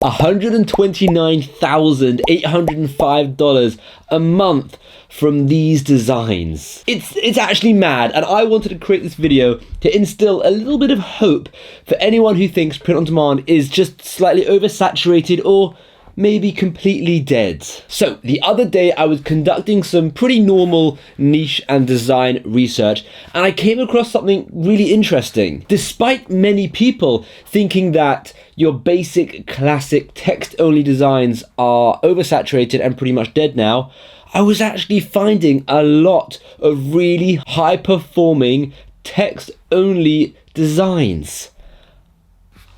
$129,805 a month from these designs. It's actually mad, and I wanted to create this video to instill a little bit of hope for anyone who thinks print on demand is just slightly oversaturated or maybe completely dead. So the other day I was conducting some pretty normal niche and design research, and I came across something really interesting. Despite many people thinking that your basic classic text-only designs are oversaturated and pretty much dead now, I was actually finding a lot of really high-performing text-only designs.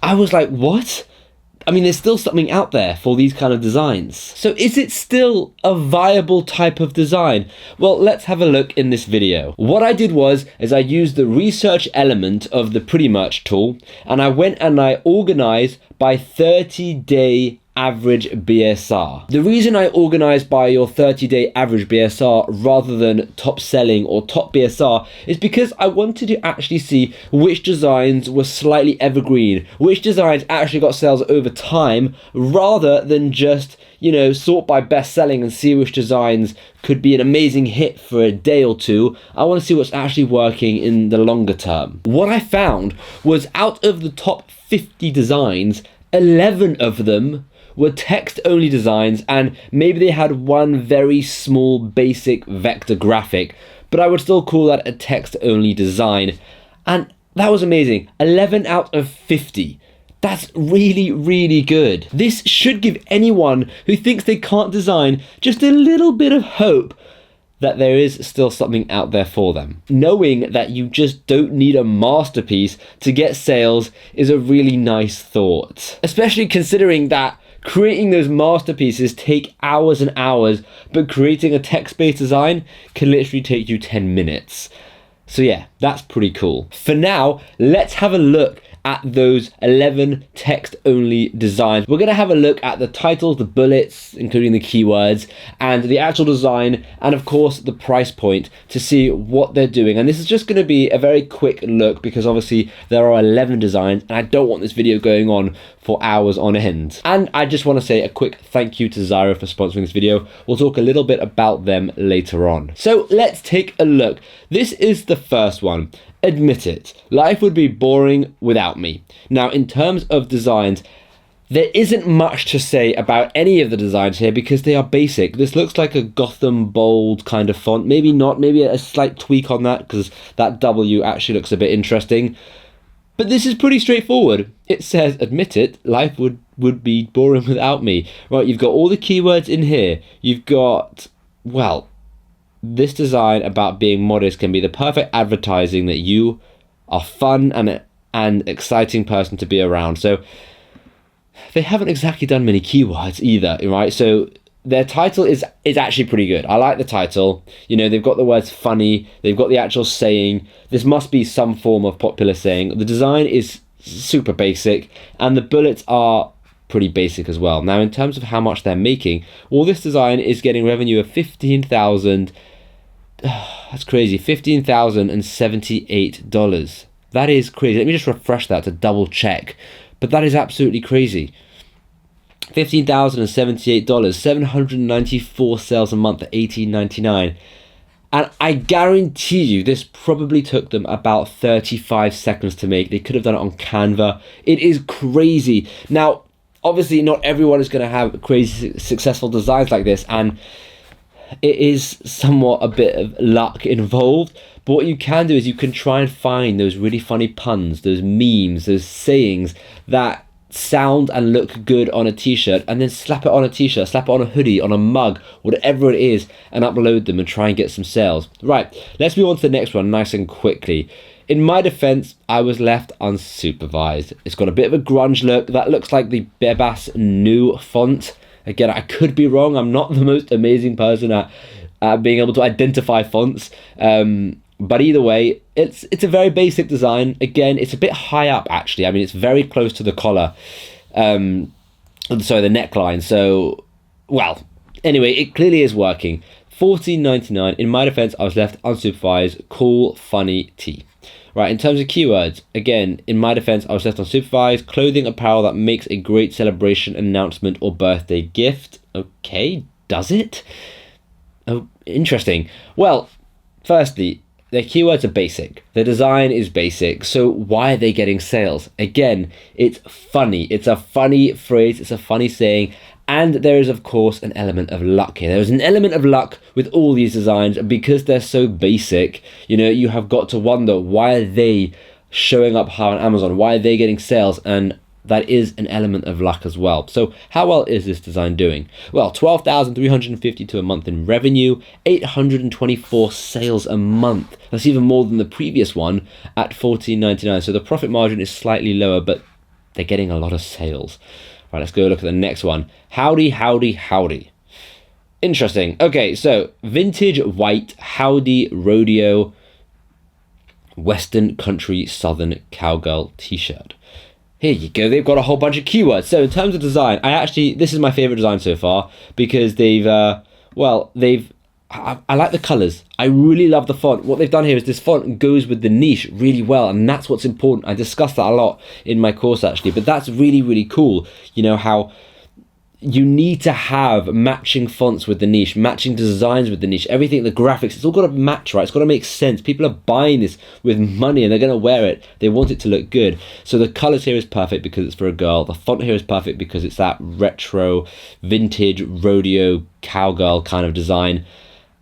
I was like, what? I mean, there's still something out there for these kind of designs. So is it still a viable type of design? Well, let's have a look in this video. What I did is I used the research element of the Pretty Much tool, and I went and I organized by 30-day average BSR. The reason I organized by your 30-day average BSR rather than top selling or top BSR is because I wanted to actually see which designs were slightly evergreen, which designs actually got sales over time, rather than just, you know, sort by best selling and see which designs could be an amazing hit for a day or two. I want to see what's actually working in the longer term. What I found was out of the top 50 designs, 11 of them were text-only designs, and maybe they had one very small basic vector graphic, but I would still call that a text-only design. And that was amazing. 11 out of 50. That's really, really good. This should give anyone who thinks they can't design just a little bit of hope that there is still something out there for them. Knowing that you just don't need a masterpiece to get sales is a really nice thought. Especially considering that creating those masterpieces take hours and hours, but creating a text-based design can literally take you 10 minutes. So yeah, that's pretty cool. For now, let's have a look at those 11 text-only designs. We're gonna have a look at the titles, the bullets, including the keywords, and the actual design, and of course the price point to see what they're doing. And this is just gonna be a very quick look because obviously there are 11 designs and I don't want this video going on for hours on end. And I just wanna say a quick thank you to Zyro for sponsoring this video. We'll talk a little bit about them later on. So let's take a look. This is the first one. Admit it, life would be boring without me. Now, in terms of designs, there isn't much to say about any of the designs here because they are basic. This looks like a Gotham bold kind of font. Maybe not, maybe a slight tweak on that because that W actually looks a bit interesting. But this is pretty straightforward. It says, admit it, life would be boring without me. Right, you've got all the keywords in here. You've got, well, this design about being modest can be the perfect advertising that you are fun and exciting person to be around. So they haven't exactly done many keywords either, right? So their title is actually pretty good. I like the title. You know, they've got the words funny, they've got the actual saying. This must be some form of popular saying. The design is super basic, and the bullets are pretty basic as well. Now, in terms of how much they're making, well, this design is getting revenue of $15,000. That's crazy, $15,078. That is crazy. Let me just refresh that to double check. But that is absolutely crazy. $15,078, 794 sales a month at $18.99. And I guarantee you this probably took them about 35 seconds to make. They could have done it on Canva. It is crazy. Now, obviously not everyone is going to have crazy successful designs like this, and it is somewhat a bit of luck involved, but what you can do is you can try and find those really funny puns, those memes, those sayings that sound and look good on a t-shirt, and then slap it on a t-shirt, slap it on a hoodie, on a mug, whatever it is, and upload them and try and get some sales. Right, let's move on to the next one nice and quickly. In my defense, I was left unsupervised. It's got a bit of a grunge look. That looks like the Bebas new font. Again, I could be wrong. I'm not the most amazing person at being able to identify fonts. But either way, it's a very basic design. Again, it's a bit high up, actually. I mean, it's very close to the collar. Sorry, the neckline. So, well, anyway, it clearly is working. $14.99. In my defense, I was left unsupervised. Cool, funny tee. Right, in terms of keywords, again, in my defense, I was left unsupervised. Clothing, apparel that makes a great celebration, announcement, or birthday gift. Okay, does it? Oh, interesting. Well, firstly, their keywords are basic. Their design is basic. So why are they getting sales? Again, it's funny. It's a funny phrase. It's a funny saying. And there is, of course, an element of luck here. There's an element of luck with all these designs, because they're so basic, you know, you have got to wonder, why are they showing up high on Amazon? Why are they getting sales? And that is an element of luck as well. So how well is this design doing? Well, 12,352 a month in revenue, 824 sales a month. That's even more than the previous one at $14.99. So the profit margin is slightly lower, but they're getting a lot of sales. Right, let's go look at the next one. Howdy, howdy, howdy. Interesting. Okay, so vintage white howdy rodeo Western country southern cowgirl t-shirt. Here you go. They've got a whole bunch of keywords. So in terms of design, this is my favorite design so far, because I like the colors. I really love the font. What they've done here is this font goes with the niche really well, and that's what's important. I discussed that a lot in my course actually, but that's really, really cool. You know, how you need to have matching fonts with the niche, matching designs with the niche, everything, the graphics, it's all got to match, right? It's got to make sense. People are buying this with money and they're going to wear it. They want it to look good. So the colors here is perfect because it's for a girl. The font here is perfect because it's that retro, vintage, rodeo, cowgirl kind of design.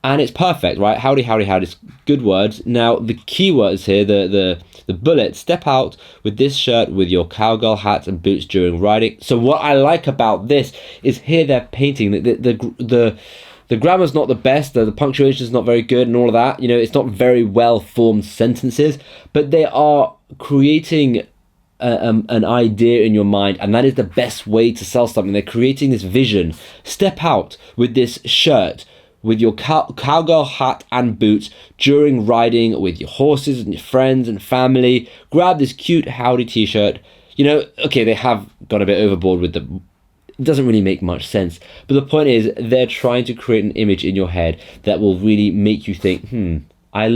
And it's perfect, right? Howdy, howdy, howdy. It's good words. Now, the keywords here, the bullets, step out with this shirt with your cowgirl hat and boots during riding. So what I like about this is here they're painting the grammar's not the best, the punctuation is not very good and all of that. You know, it's not very well formed sentences, but they are creating an idea in your mind, and that is the best way to sell something. They're creating this vision. Step out with this shirt with your cowgirl hat and boots during riding with your horses and your friends and family. Grab this cute howdy t-shirt. You know, okay, they have gone a bit overboard with it doesn't really make much sense, but the point is they're trying to create an image in your head that will really make you think, I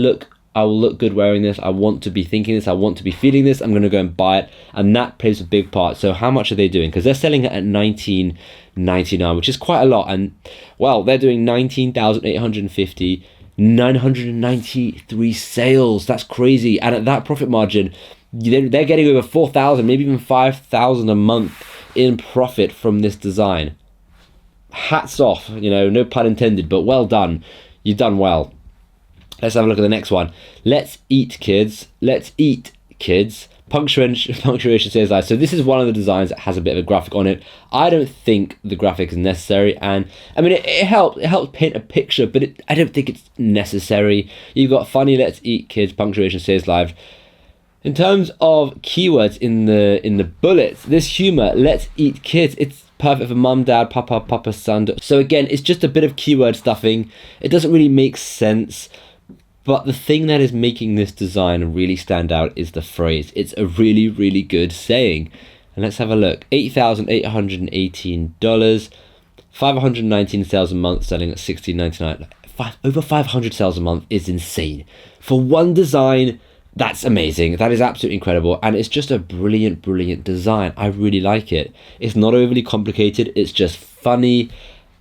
will look good wearing this. I want to be thinking this. I want to be feeling this. I'm going to go and buy it. And that plays a big part. So how much are they doing? Because they're selling it at $19.99, which is quite a lot. And well, they're doing 19,850, 993 sales. That's crazy. And at that profit margin, they're getting over 4,000, maybe even 5,000 a month in profit from this design. Hats off, you know, no pun intended, but well done. You've done well. Let's have a look at the next one. Let's eat, kids. Let's eat, kids. Punctuation says that. So this is one of the designs that has a bit of a graphic on it. I don't think the graphic is necessary, and I mean it helps paint a picture, but I don't think it's necessary. You've got funny, let's eat, kids. Punctuation says live. In terms of keywords in the bullets, this humor, let's eat, kids. It's perfect for mum, dad, papa, son. So again, it's just a bit of keyword stuffing. It doesn't really make sense. But the thing that is making this design really stand out is the phrase. It's a really, really good saying. And let's have a look. $8,818, 519 sales a month, selling at $16.99. Over 500 sales a month is insane. For one design, that's amazing. That is absolutely incredible. And it's just a brilliant, brilliant design. I really like it. It's not overly complicated. It's just funny.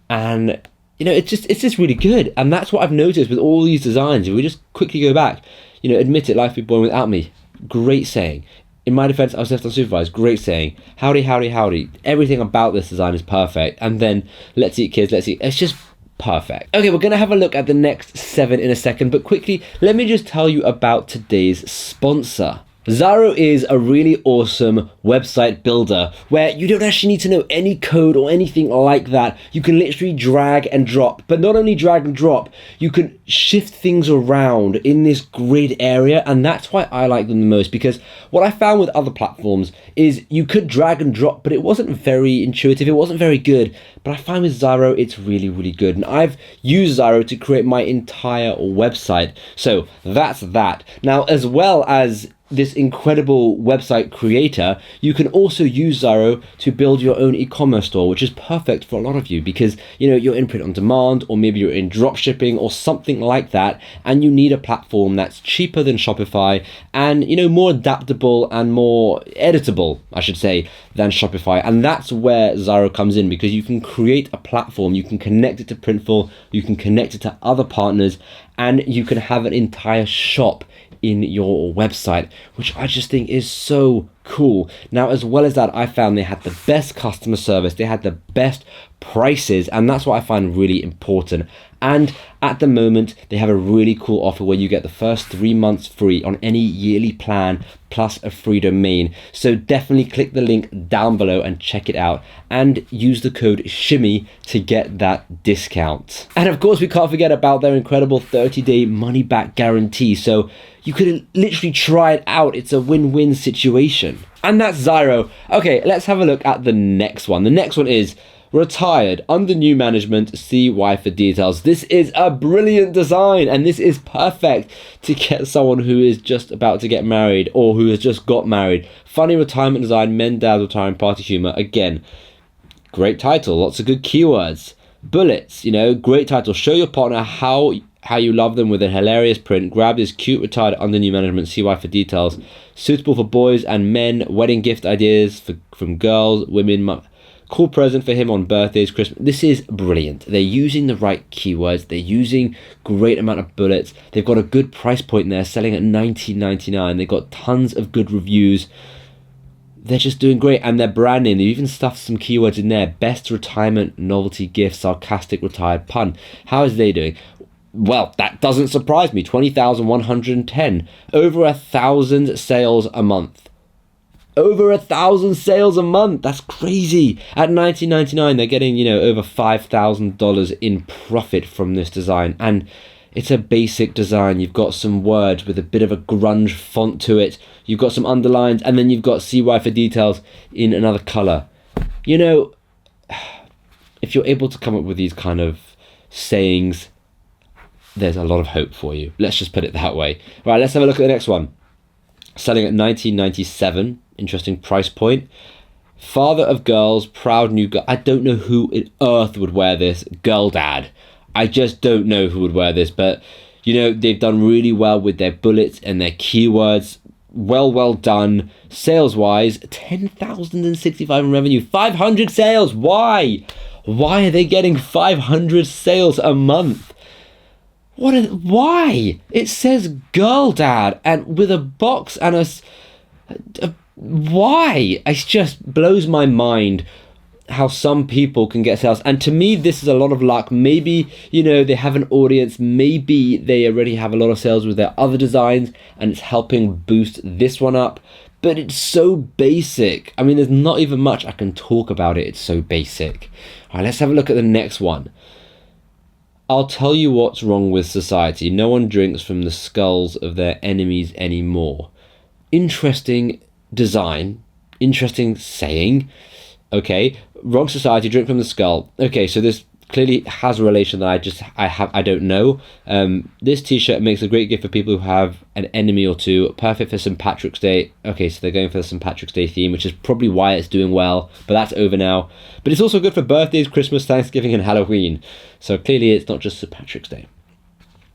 And you know, it's just really good. And that's what I've noticed with all these designs. If we just quickly go back, you know, admit it, life be boring without me. Great saying. In my defense, I was left unsupervised. Great saying. Howdy, howdy, howdy. Everything about this design is perfect. And then, let's eat, kids, let's eat. It's just perfect. Okay, we're going to have a look at the next 7 in a second. But quickly, let me just tell you about today's sponsor. Zaro is a really awesome website builder where you don't actually need to know any code or anything like that. You can literally drag and drop, but not only drag and drop, you can shift things around in this grid area, and that's why I like them the most, because what I found with other platforms is you could drag and drop, but it wasn't very intuitive, it wasn't very good. But I find with Zaro, it's really, really good, and I've used Zaro to create my entire website. So that's that. Now, as well as this incredible website creator, you can also use Zyro to build your own e-commerce store, which is perfect for a lot of you because, you know, you're in print on demand, or maybe you're in drop shipping or something like that, and you need a platform that's cheaper than Shopify and, you know, more adaptable and more editable, I should say, than Shopify. And that's where Zyro comes in, because you can create a platform, you can connect it to Printful, you can connect it to other partners, and you can have an entire shop in your website, which I just think is so cool. Now, as well as that, I found they had the best customer service, they had the best prices, and that's what I find really important. And at the moment, they have a really cool offer where you get the first 3 months free on any yearly plan, plus a free domain. So definitely click the link down below and check it out, and use the code SHIMMY to get that discount. And of course, we can't forget about their incredible 30-day money-back guarantee. So you could literally try it out. It's a win-win situation. And that's Zyro. Okay, let's have a look at the next one. The next one is retired, under new management, see why for details. This is a brilliant design, and this is perfect to get someone who is just about to get married or who has just got married. Funny retirement design, men, dad, retiring, party humor. Again, great title, lots of good keywords. Bullets, you know, great title. Show your partner how you love them with a hilarious print. Grab this cute retired under new management, see why for details. Suitable for boys and men, wedding gift ideas from girls, women. Cool present for him on birthdays, Christmas. This is brilliant. They're using the right keywords. They're using great amount of bullets. They've got a good price point there, selling at $19.99. They've got tons of good reviews. They're just doing great, and their branding, they even stuffed some keywords in there. Best retirement novelty gift, sarcastic retired pun. How is they doing? Well, that doesn't surprise me. 20,110. Over 1,000 sales a month. Over 1,000 sales a month. That's crazy. At $19.99, they're getting, you know, over $5,000 in profit from this design. And it's a basic design. You've got some words with a bit of a grunge font to it. You've got some underlines, and then you've got CY for details in another color. You know, if you're able to come up with these kind of sayings, there's a lot of hope for you. Let's just put it that way. Right, let's have a look at the next one. Selling at $19.97. Interesting price point. Father of girls, proud new girl. I don't know who on earth would wear this. Girl dad. I just don't know who would wear this, but you know, they've done really well with their bullets and their keywords. Well done. Sales wise, 10,065 in revenue, 500 sales. Why are they getting 500 sales a month? Why? It says girl dad and with a box and a why? It just blows my mind how some people can get sales. And to me, this is a lot of luck. Maybe, you know, they have an audience. Maybe they already have a lot of sales with their other designs and it's helping boost this one up. But it's so basic. I mean, there's not even much I can talk about it. It's so basic. All right, let's have a look at the next one. I'll tell you what's wrong with society. No one drinks from the skulls of their enemies anymore. Interesting design, interesting saying. Okay, wrong society, drink from the skull. Okay, so this clearly has a relation that I don't know. This t-shirt makes a great gift for people who have an enemy or two. Perfect for St. Patrick's Day. Okay, so they're going for the St. Patrick's Day theme, which is probably why it's doing well, but that's over now. But it's also good for birthdays, Christmas, Thanksgiving, and Halloween. So clearly it's not just St. Patrick's Day.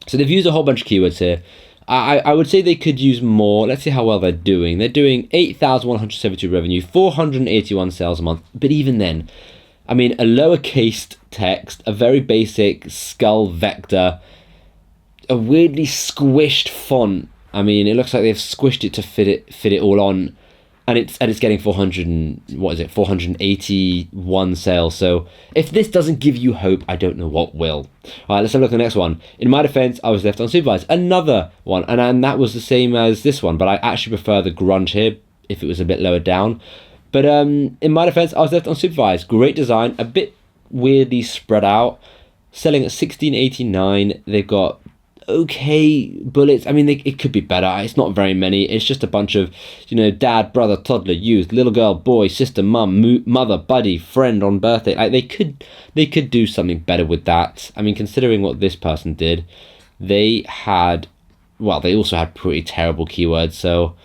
So they've used a whole bunch of keywords here. I would say they could use more. Let's see how well they're doing. They're doing 8,172 revenue, 481 sales a month. But even then, I mean, a lowercase text, a very basic skull vector, a weirdly squished font. I mean, it looks like they've squished it to fit it all on, and it's getting 481 sales. So if this doesn't give you hope, I don't know what will. All right, let's have a look at the next one. In my defense, I was left unsupervised. Another one, and that was the same as this one, but I actually prefer the grunge here if it was a bit lower down. But in my defense, I was left unsupervised. Great design, a bit weirdly spread out. Selling at $16.89. They've got okay bullets. I mean, it could be better. It's not very many. It's just a bunch of, you know, dad, brother, toddler, youth, little girl, boy, sister, mum, mother, buddy, friend on birthday. Like they could do something better with that. I mean, considering what this person did, they also had pretty terrible keywords. So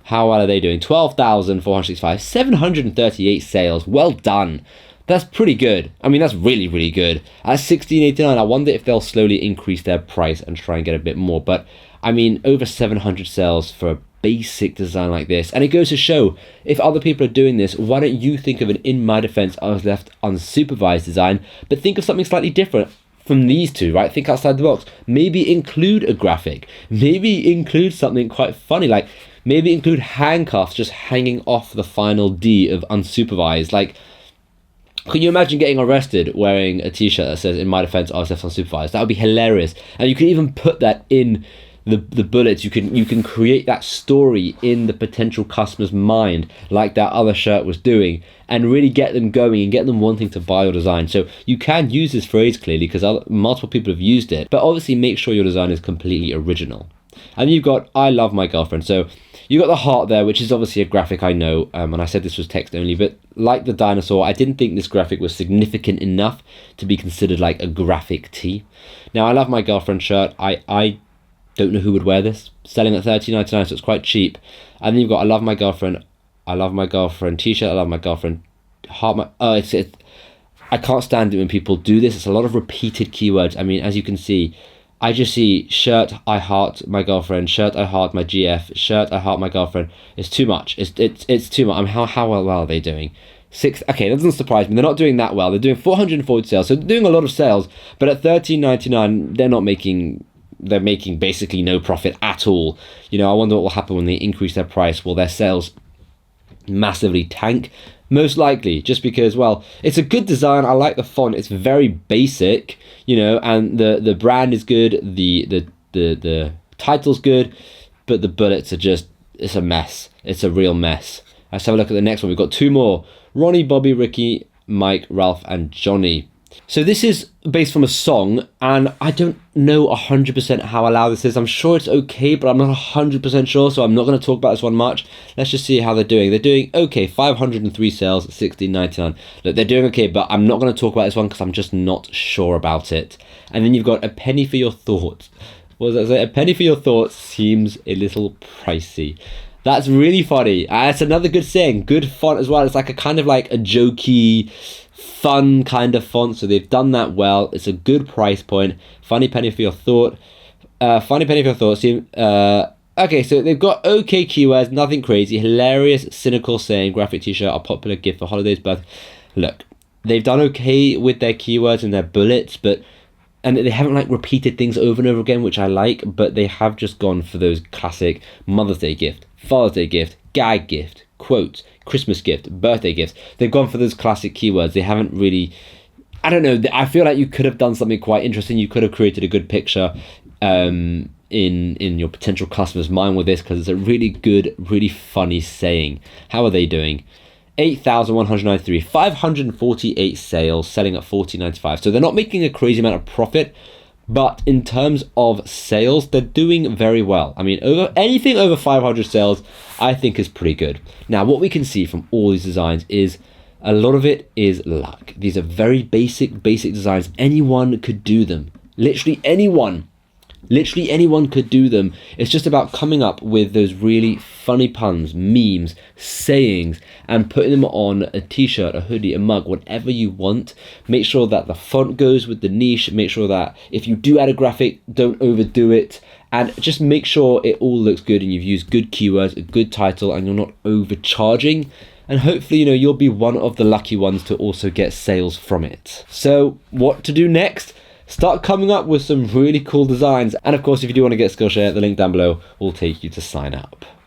How well are they doing? 12,465, 738 sales. Well done. That's pretty good. I mean, that's really, really good. At $16.89, I wonder if they'll slowly increase their price and try and get a bit more. But, I mean, over 700 sales for a basic design like this. And it goes to show, if other people are doing this, why don't you think of an in my defense, I was left unsupervised design, but think of something slightly different from these two, right? Think outside the box. Maybe include a graphic. Maybe include something quite funny, like maybe include handcuffs just hanging off the final D of unsupervised. Like, can you imagine getting arrested wearing a t-shirt that says, in my defense, I was left unsupervised? That would be hilarious. And you can even put that in the bullets. You can create that story in the potential customer's mind, like that other shirt was doing, and really get them going and get them wanting to buy your design. So you can use this phrase clearly because multiple people have used it, but obviously make sure your design is completely original. And you've got, I love my girlfriend. So you got the heart there, which is obviously a graphic, I know, and I said this was text only, but like the dinosaur, I didn't think this graphic was significant enough to be considered like a graphic tee. Now, I love my girlfriend shirt. I don't know who would wear this. Selling at $13.99, so it's quite cheap. And then you've got, I love my girlfriend t-shirt, I love my girlfriend heart. I can't stand it when people do this. It's a lot of repeated keywords. I mean, as you can see, I just see shirt, I heart my girlfriend, shirt, I heart my GF, shirt, I heart my girlfriend. It's too much. It's too much. I mean, how well are they doing? Okay, that doesn't surprise me. They're not doing that well. They're doing 440 sales, so they're doing a lot of sales. But at $13.99, they're making basically no profit at all. You know, I wonder what will happen when they increase their price. Will their sales massively tank? Most likely, just because, well, it's a good design. I like the font. It's very basic, you know, and the brand is good. The title's good, but the bullets are just, it's a mess. It's a real mess. Let's have a look at the next one. We've got two more: Ronnie, Bobby, Ricky, Mike, Ralph, and Johnny. So this is based from a song, and I don't know 100% how loud this is. I'm sure it's okay, but I'm not 100% sure, so I'm not going to talk about this one much. Let's just see how they're doing. They're doing okay, 503 sales at $16.99. Look, they're doing okay, but I'm not going to talk about this one because I'm just not sure about it. And then you've got a penny for your thoughts. What does that say? A penny for your thoughts seems a little pricey. That's really funny. It's another good saying. Good font as well. It's like a kind of like a jokey, fun kind of font, so they've done that well. It's a good price point. Funny penny for your thought. Funny penny for your thoughts. Okay, so they've got okay keywords, nothing crazy. Hilarious, cynical saying, graphic t-shirt, a popular gift for holidays, birth. Look, they've done okay with their keywords and their bullets, and they haven't like repeated things over and over again, which I like, but they have just gone for those classic Mother's Day gift, Father's Day gift, gag gift, quotes, Christmas gift, birthday gifts. They've gone for those classic keywords. They haven't really, I don't know, I feel like you could have done something quite interesting. You could have created a good picture in your potential customer's mind with this, because it's a really good, really funny saying. How are they doing? 8,193, 548 sales, selling at $14.95. So they're not making a crazy amount of profit, but in terms of sales, they're doing very well. I mean, anything over 500 sales, I think is pretty good. Now, what we can see from all these designs is a lot of it is luck. These are very basic designs. Anyone could do them. Literally anyone could do them. It's just about coming up with those really funny puns, memes, sayings, and putting them on a t-shirt, a hoodie, a mug, whatever you want. Make sure that the font goes with the niche. Make sure that if you do add a graphic, don't overdo it. And just make sure it all looks good and you've used good keywords, a good title, and you're not overcharging. And hopefully, you'll be one of the lucky ones to also get sales from it. So what to do next? Start coming up with some really cool designs. And of course, if you do want to get Skillshare, the link down below will take you to sign up.